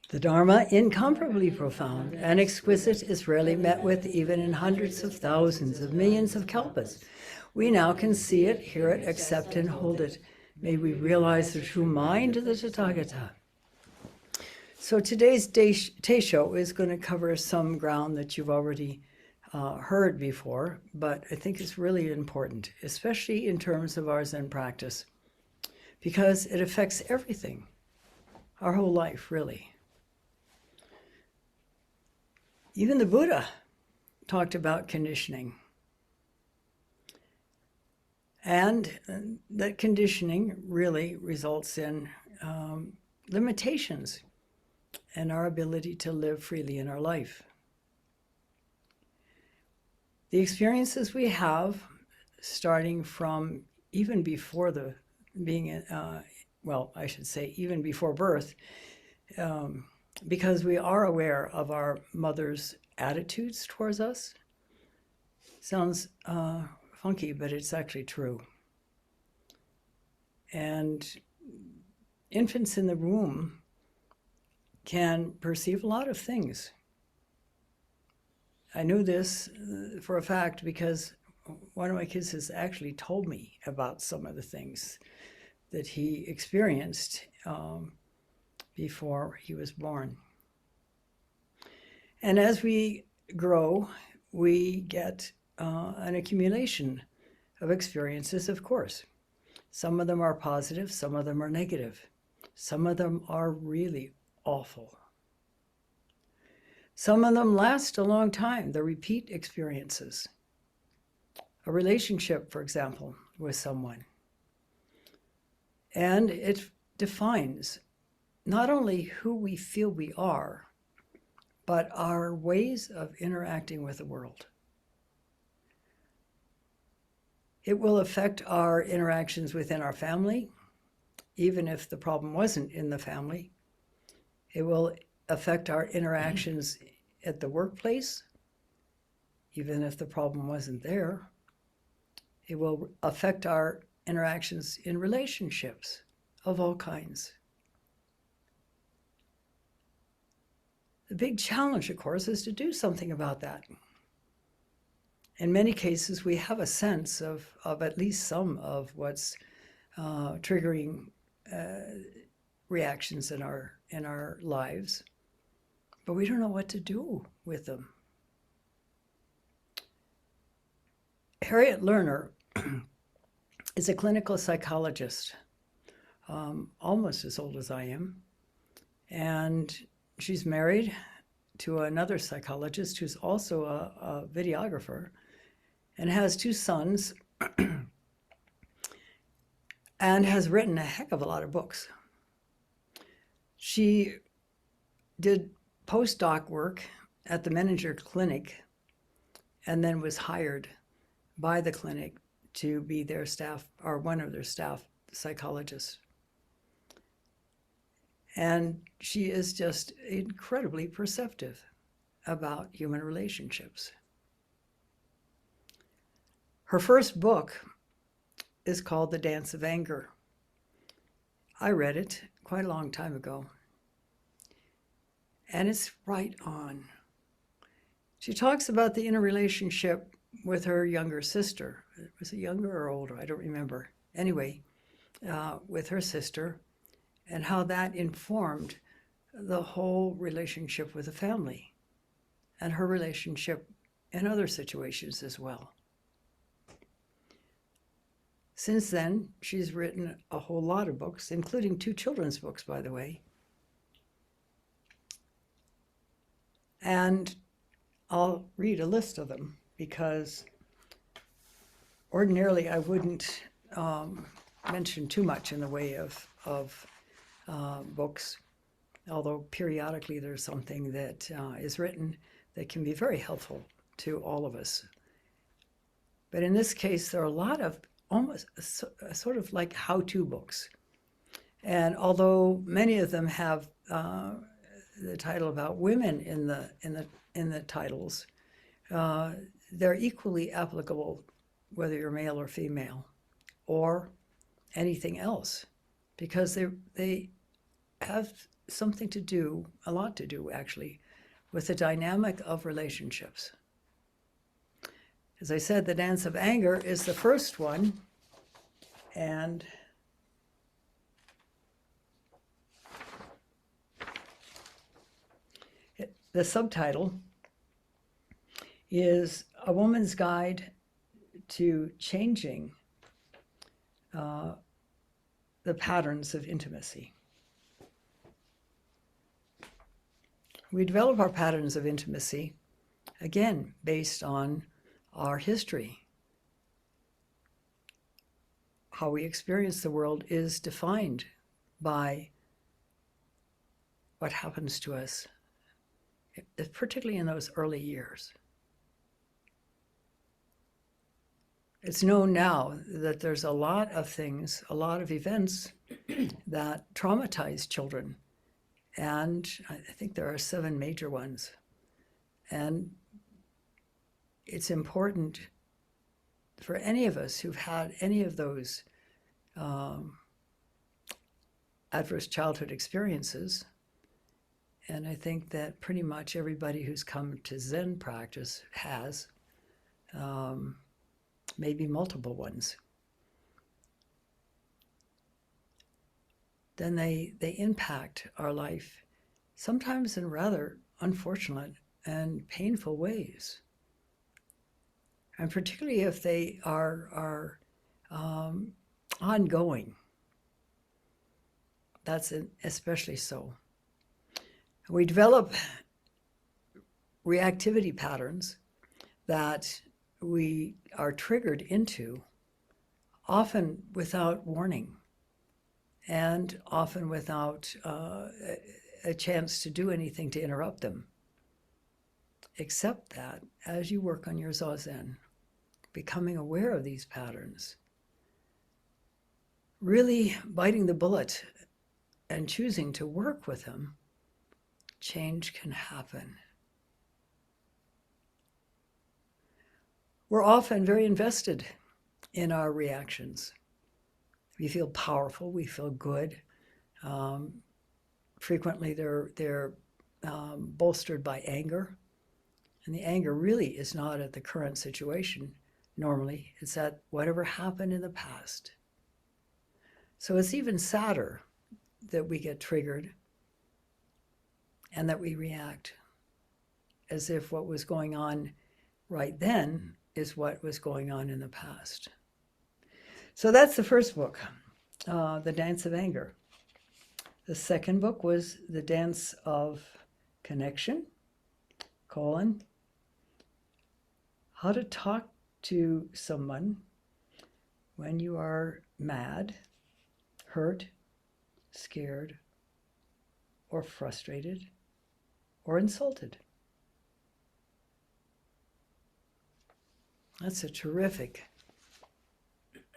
The Dharma, incomparably profound and exquisite, is rarely met with even in hundreds of thousands of millions of kalpas. We now can see it, hear it, accept and hold it. May we realize the true mind of the Tathagata. So today's Teisho is going to cover some ground that you've already heard before, but I think it's really important, especially in terms of our Zen practice, because it affects everything, our whole life, really. Even the Buddha talked about conditioning. And that conditioning really results in limitations in our ability to live freely in our life. The experiences we have, starting from even before the being, well, I should say even before birth, because we are aware of our mother's attitudes towards us. Sounds funky, but it's actually true. And infants in the womb can perceive a lot of things. I knew this for a fact because one of my kids has actually told me about some of the things that he experienced before he was born. And as we grow, we get an accumulation of experiences, of course. Some of them are positive, some of them are negative. Some of them are really awful. Some of them last a long time, the repeat experiences. A relationship, for example, with someone. And it defines not only who we feel we are, but our ways of interacting with the world. It will affect our interactions within our family, even if the problem wasn't in the family. It will affect our interactions at the workplace, even if the problem wasn't there. It will affect our interactions in relationships of all kinds. The big challenge, of course, is to do something about that. In many cases, we have a sense of at least some of what's triggering reactions in our lives, but we don't know what to do with them. Harriet Lerner is a clinical psychologist, almost as old as I am, and she's married to another psychologist who's also a videographer and has 2 sons and has written a heck of a lot of books. She did postdoc work at the Menninger Clinic and then was hired by the clinic to be their staff, or one of their staff psychologists. And she is just incredibly perceptive about human relationships. Her first book is called The Dance of Anger. I read it quite a long time ago. And it's right on. She talks about the interrelationship with her younger sister. Was it younger or older? I don't remember. Anyway, with her sister, and how that informed the whole relationship with the family and her relationship in other situations as well. Since then, she's written a whole lot of books, including 2 children's books, by the way. And I'll read a list of them because ordinarily I wouldn't mention too much in the way of books, although periodically there's something that is written that can be very helpful to all of us. But in this case, there are a lot of almost sort of like how-to books. And although many of them have the title about women in the titles, they're equally applicable whether you're male or female or anything else, because they have something to do, a lot to do actually, with the dynamic of relationships. As I said, the dance of anger is the first one, and the subtitle is A Woman's Guide to Changing the Patterns of Intimacy. We develop our patterns of intimacy, again, based on our history. How we experience the world is defined by what happens to us, particularly in those early years. It's known now that there's a lot of things, a lot of events that traumatize children. And I think there are 7 major ones. And it's important for any of us who've had any of those adverse childhood experiences, and I think that pretty much everybody who's come to Zen practice has, maybe multiple ones, then they impact our life, sometimes in rather unfortunate and painful ways. And particularly if they are ongoing, that's especially so. We develop reactivity patterns that we are triggered into, often without warning, and often without a chance to do anything to interrupt them. Except that as you work on your Zazen, becoming aware of these patterns, really biting the bullet and choosing to work with them, change can happen. We're often very invested in our reactions. We feel powerful, we feel good. Frequently they're bolstered by anger. And the anger really is not at the current situation. Normally, it's at whatever happened in the past. So it's even sadder that we get triggered and that we react as if what was going on right then is what was going on in the past. So that's the first book, The Dance of Anger. The second book was The Dance of Connection, How to Talk to Someone When You Are Mad, Hurt, Scared, or Frustrated, or Insulted. That's a terrific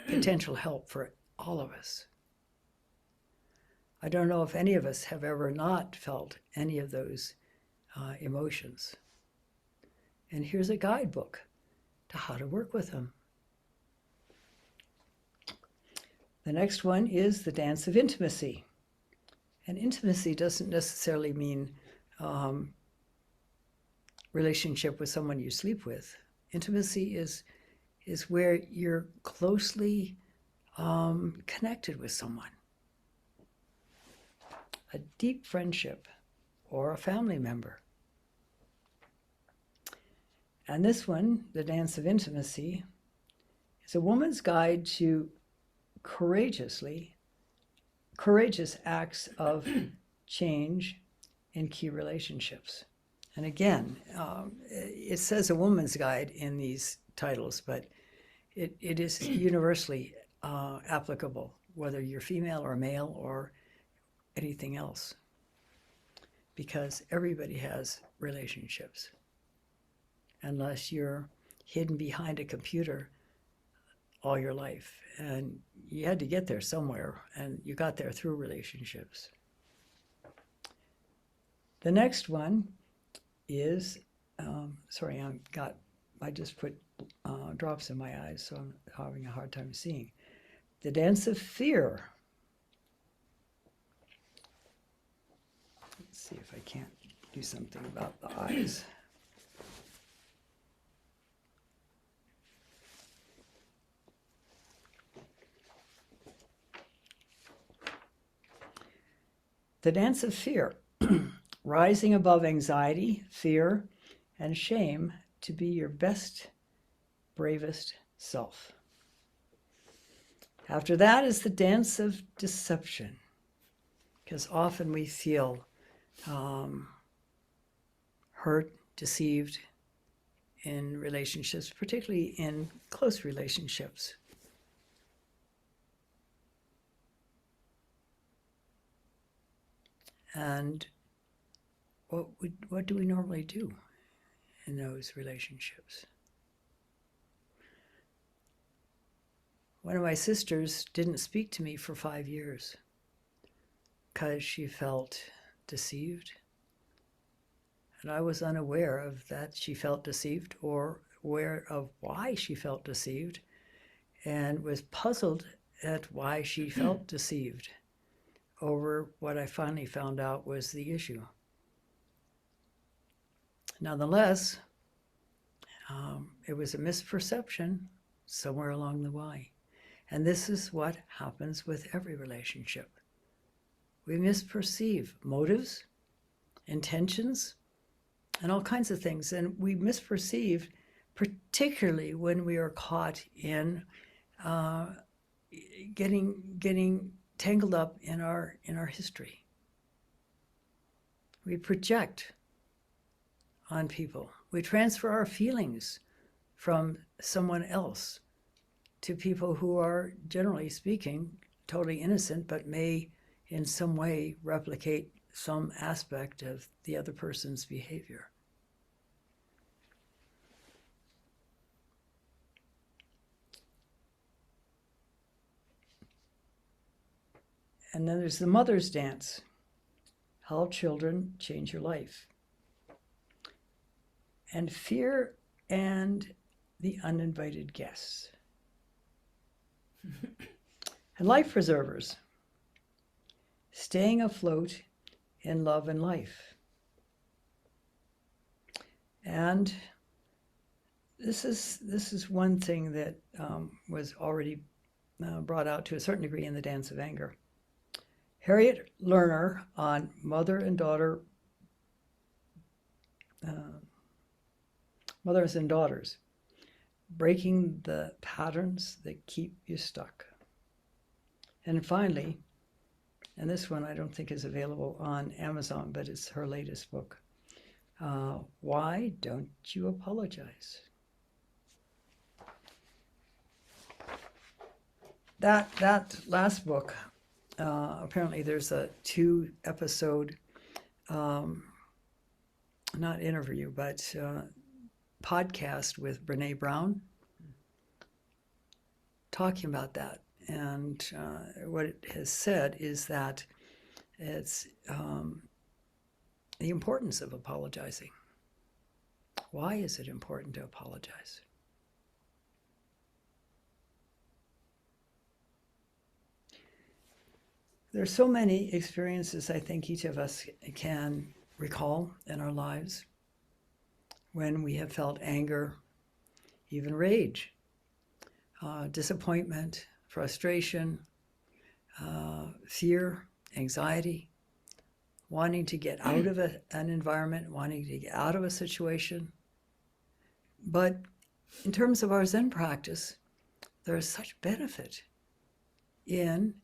potential help for all of us. I don't know if any of us have ever not felt any of those emotions. And here's a guidebook to how to work with them. The next one is The Dance of Intimacy. And intimacy doesn't necessarily mean relationship with someone you sleep with. Intimacy is where you're closely connected with someone. A deep friendship or a family member. And this one, The Dance of Intimacy, is a woman's guide to courageous acts of change in key relationships. And again, it says a woman's guide in these titles, but it is universally applicable, whether you're female or male or anything else, because everybody has relationships, unless you're hidden behind a computer all your life. And you had to get there somewhere, and you got there through relationships. The next one is, I just put drops in my eyes, so I'm having a hard time seeing. The Dance of Fear. See if I can't do something about the eyes. The dance of fear, rising above anxiety, fear, and shame to be your best, bravest self. After that is the dance of deception, because often we feel hurt, deceived in relationships, particularly in close relationships. And what do we normally do in those relationships? One of my sisters didn't speak to me for 5 years because she felt deceived. And I was unaware of that she felt deceived or aware of why she felt deceived and was puzzled at why she felt deceived over what I finally found out was the issue. Nonetheless, it was a misperception somewhere along the way. And this is what happens with every relationship. We misperceive motives, intentions, and all kinds of things. And we misperceive, particularly when we are caught in getting tangled up in our history. We project on people. We transfer our feelings from someone else to people who are, generally speaking, totally innocent, but may in some way replicate some aspect of the other person's behavior. And then there's the mother's dance. How children change your life. And fear and the uninvited guests. And life preservers. Staying afloat in love and life. And this is one thing that was already brought out to a certain degree in the Dance of Anger. Harriet Lerner on Mother and Daughter, Mothers and Daughters, breaking the patterns that keep you stuck. And finally, and this one I don't think is available on Amazon, but it's her latest book, Why Don't You Apologize? That last book, apparently there's a 2-episode, not interview, but podcast with Brene Brown talking about that. And what it has said is that it's the importance of apologizing. Why is it important to apologize? There's so many experiences I think each of us can recall in our lives when we have felt anger, even rage, disappointment, frustration, fear, anxiety, wanting to get out of an environment, wanting to get out of a situation. But in terms of our Zen practice, there is such benefit in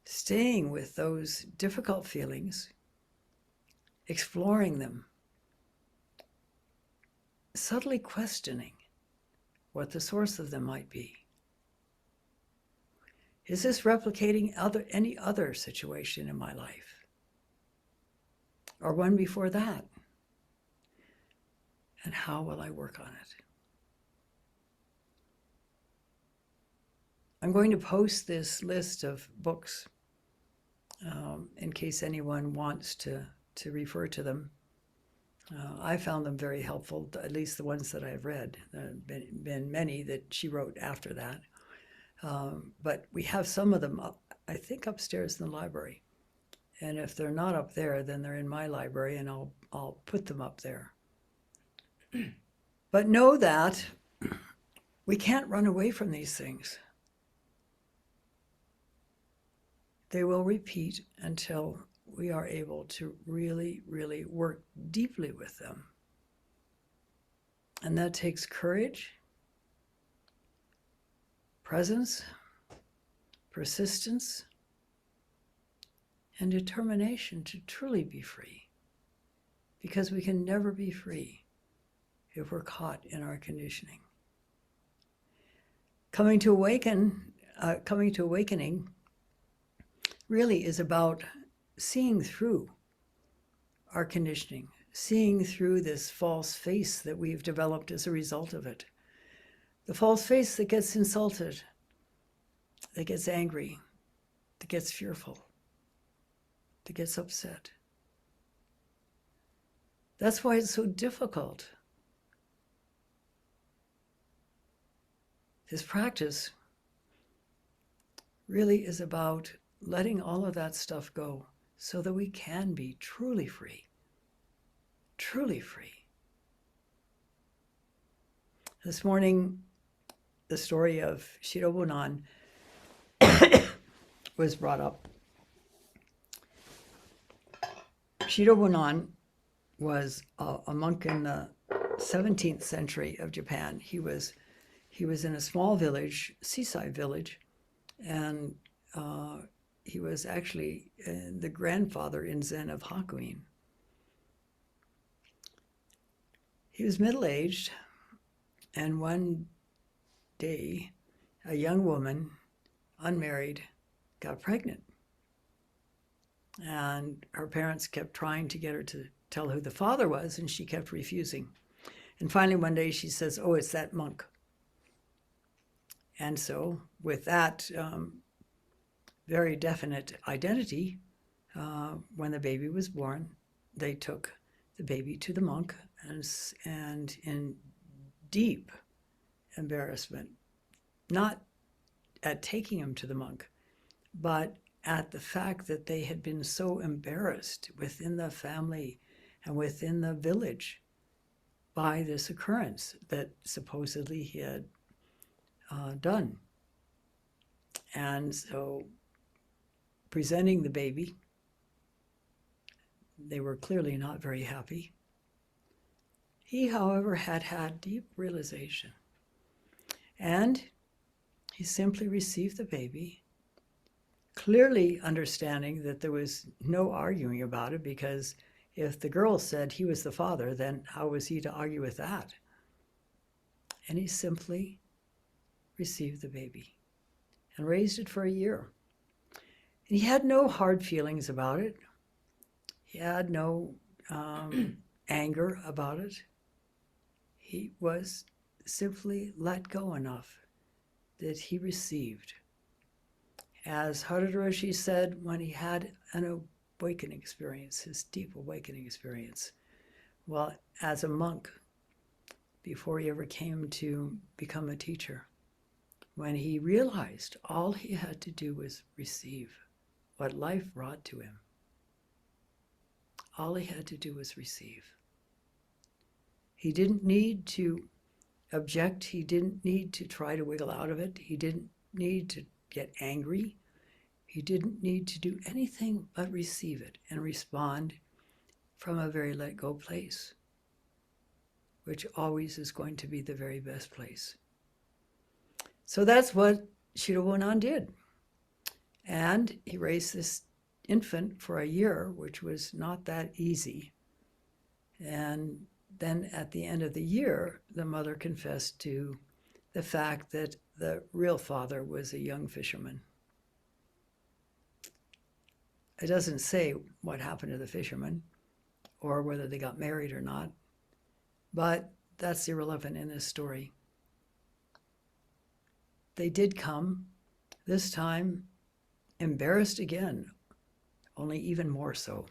staying with those difficult feelings, exploring them, subtly questioning what the source of them might be. Is this replicating any other situation in my life? Or one before that? And how will I work on it? I'm going to post this list of books in case anyone wants to refer to them. I found them very helpful, at least the ones that I've read. There have been many that she wrote after that. But we have some of them, I think, upstairs in the library. And if they're not up there, then they're in my library, and I'll put them up there. But know that we can't run away from these things. They will repeat until we are able to really, really work deeply with them. And that takes courage, presence, persistence, and determination to truly be free. Because we can never be free if we're caught in our conditioning. Coming to awakening really is about seeing through our conditioning, seeing through this false face that we've developed as a result of it. The false face that gets insulted, that gets angry, that gets fearful, that gets upset. That's why it's so difficult. This practice really is about letting all of that stuff go so that we can be truly free. Truly free. This morning, the story of Shirobunan was brought up. Shirobunan was a monk in the 17th century of Japan. He was in a small village, seaside village, and he was actually the grandfather in Zen of Hakuin. He was middle-aged, and one day, a young woman, unmarried, got pregnant. And her parents kept trying to get her to tell who the father was, and she kept refusing. And finally, one day, she says, "Oh, it's that monk." And so, with that very definite identity, when the baby was born, they took the baby to the monk, and in deep embarrassment, not at taking him to the monk, but at the fact that they had been so embarrassed within the family and within the village by this occurrence that supposedly he had done. And so, presenting the baby, they were clearly not very happy. He, however, had deep realization. And he simply received the baby, clearly understanding that there was no arguing about it, because if the girl said he was the father, then how was he to argue with that? And he simply received the baby and raised it for a year. And he had no hard feelings about it. He had no anger about it. He was simply let go enough that he received. As Mitra-roshi said when he had an awakening experience, his deep awakening experience, well, as a monk, before he ever came to become a teacher, when he realized all he had to do was receive what life brought to him. All he had to do was receive. He didn't need to object. He didn't need to try to wiggle out of it. He didn't need to get angry. He didn't need to do anything but receive it and respond from a very let-go place, which always is going to be the very best place. So that's what Shirobunan did. And he raised this infant for a year, which was not that easy. And then at the end of the year, the mother confessed to the fact that the real father was a young fisherman. It doesn't say what happened to the fisherman or whether they got married or not, but that's irrelevant in this story. They did come, this time embarrassed again, only even more so.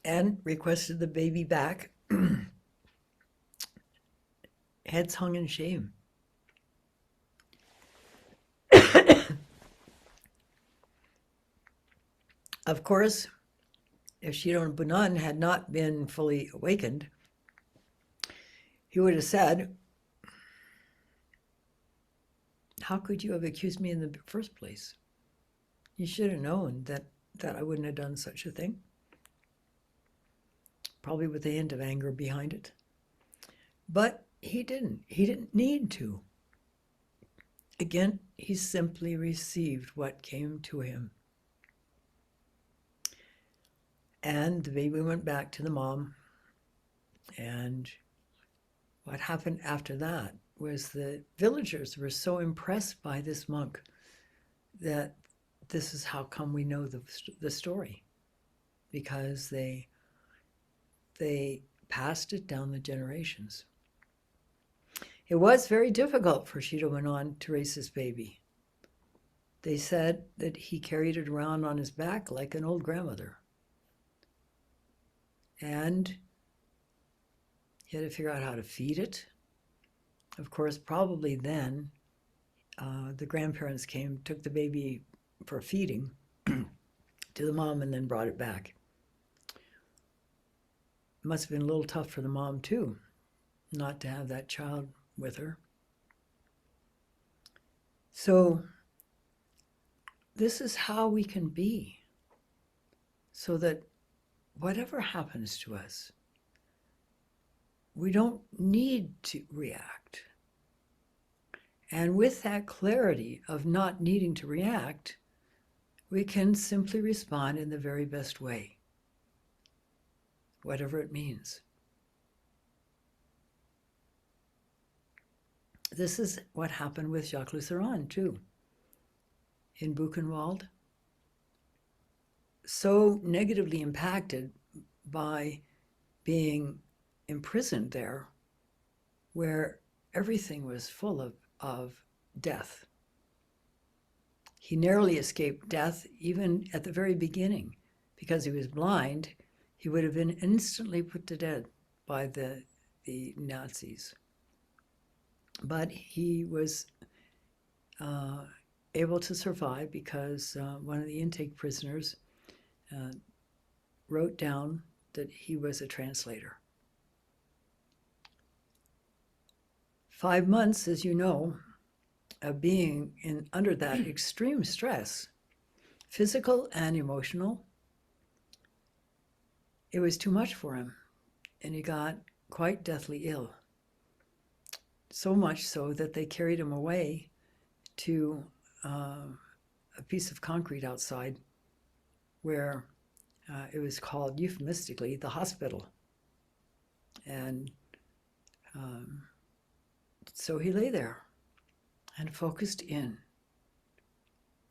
and requested the baby back, heads hung in shame. Of course, if Shidon Bunan had not been fully awakened, he would have said, how could you have accused me in the first place? You should have known that I wouldn't have done such a thing. Probably with a hint of anger behind it. But he didn't. He didn't need to. Again, he simply received what came to him. And the baby went back to the mom. And what happened after that was the villagers were so impressed by this monk that this is how come we know the story. Because they passed it down the generations. It was very difficult for Shidon Bunan to raise his baby. They said that he carried it around on his back like an old grandmother. And he had to figure out how to feed it. Of course, probably then, the grandparents came, took the baby for feeding to the mom, and then brought it back. It must have been a little tough for the mom, too, not to have that child with her. So this is how we can be, so that whatever happens to us, we don't need to react. And with that clarity of not needing to react, we can simply respond in the very best way, whatever it means. This is what happened with Jacques Lucéron, too, in Buchenwald. So negatively impacted by being imprisoned there, where everything was full of death. He narrowly escaped death even at the very beginning. Because he was blind, he would have been instantly put to death by the Nazis. But he was able to survive because one of the intake prisoners wrote down that he was a translator. 5 months, as you know, of being under that extreme stress, physical and emotional, it was too much for him, and he got quite deathly ill. So much so that they carried him away to a piece of concrete outside where it was called euphemistically the hospital. And so he lay there and focused in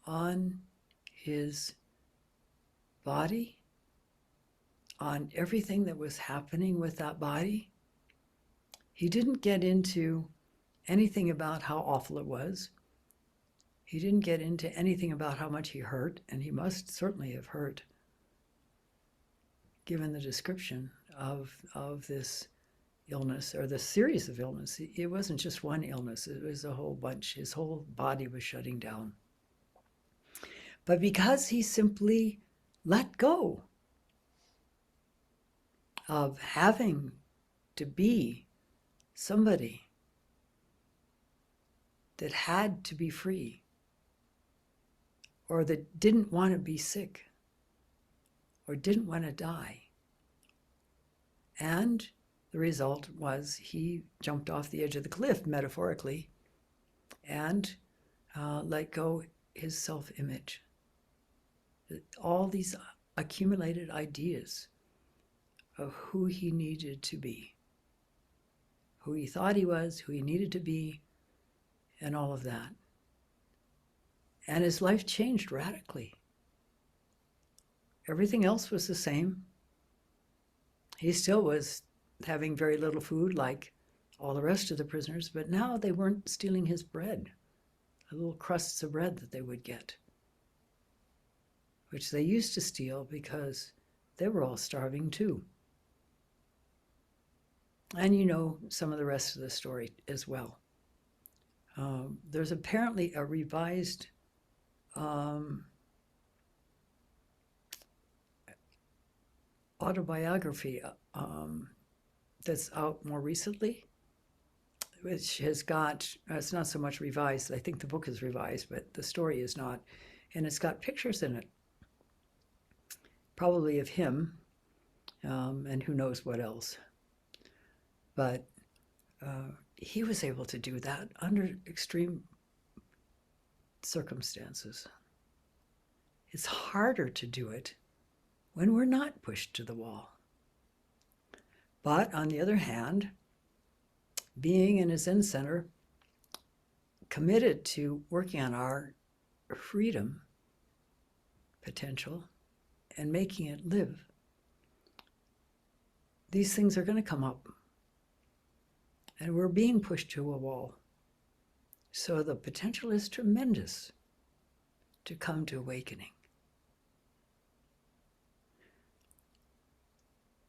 on his body, on everything that was happening with that body. He didn't get into anything about how awful it was. He didn't get into anything about how much he hurt, and he must certainly have hurt, given the description of this illness, or the series of illness. It wasn't just one illness, it was a whole bunch. His whole body was shutting down. But because he simply let go of having to be somebody that had to be free, or that didn't want to be sick, or didn't want to die. And the result was he jumped off the edge of the cliff, metaphorically, and let go his self-image. All these accumulated ideas of who he needed to be, who he thought he was, who he needed to be, and all of that. And his life changed radically. Everything else was the same. He still was having very little food like all the rest of the prisoners, but now they weren't stealing his bread, the little crusts of bread that they would get, which they used to steal because they were all starving too. And you know some of the rest of the story as well. There's apparently a revised autobiography that's out more recently, which has got, it's not so much revised, I think the book is revised, but the story is not. And it's got pictures in it, probably of him, and who knows what else. But he was able to do that under extreme circumstances. It's harder to do it when we're not pushed to the wall. But on the other hand, being in a Zen center, committed to working on our freedom potential and making it live, these things are going to come up. And we're being pushed to a wall. So the potential is tremendous to come to awakening.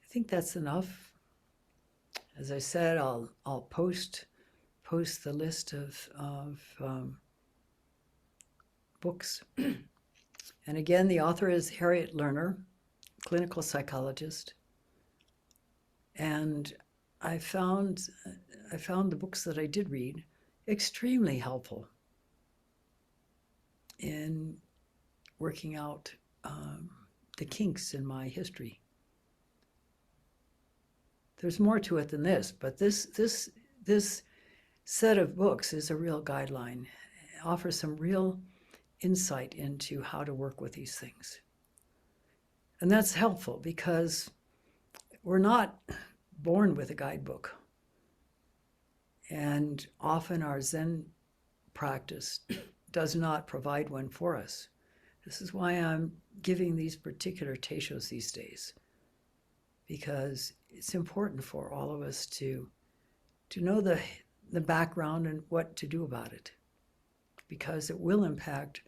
I think that's enough. As I said, I'll post the list of books. And again, the author is Harriet Lerner, clinical psychologist. And I found the books that I did read extremely helpful in working out the kinks in my history. There's more to it than this, but this set of books is a real guideline. It offers some real insight into how to work with these things. And that's helpful because we're not born with a guidebook. And often our Zen practice does not provide one for us. This is why I'm giving these particular teishos these days, because it's important for all of us to know the background and what to do about it, because it will impact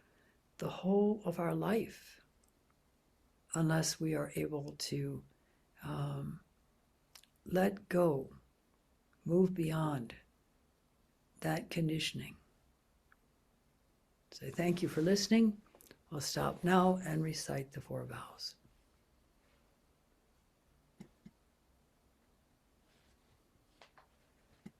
the whole of our life unless we are able to let go, move beyond that conditioning. So thank you for listening. I'll stop now and recite the 4 vows.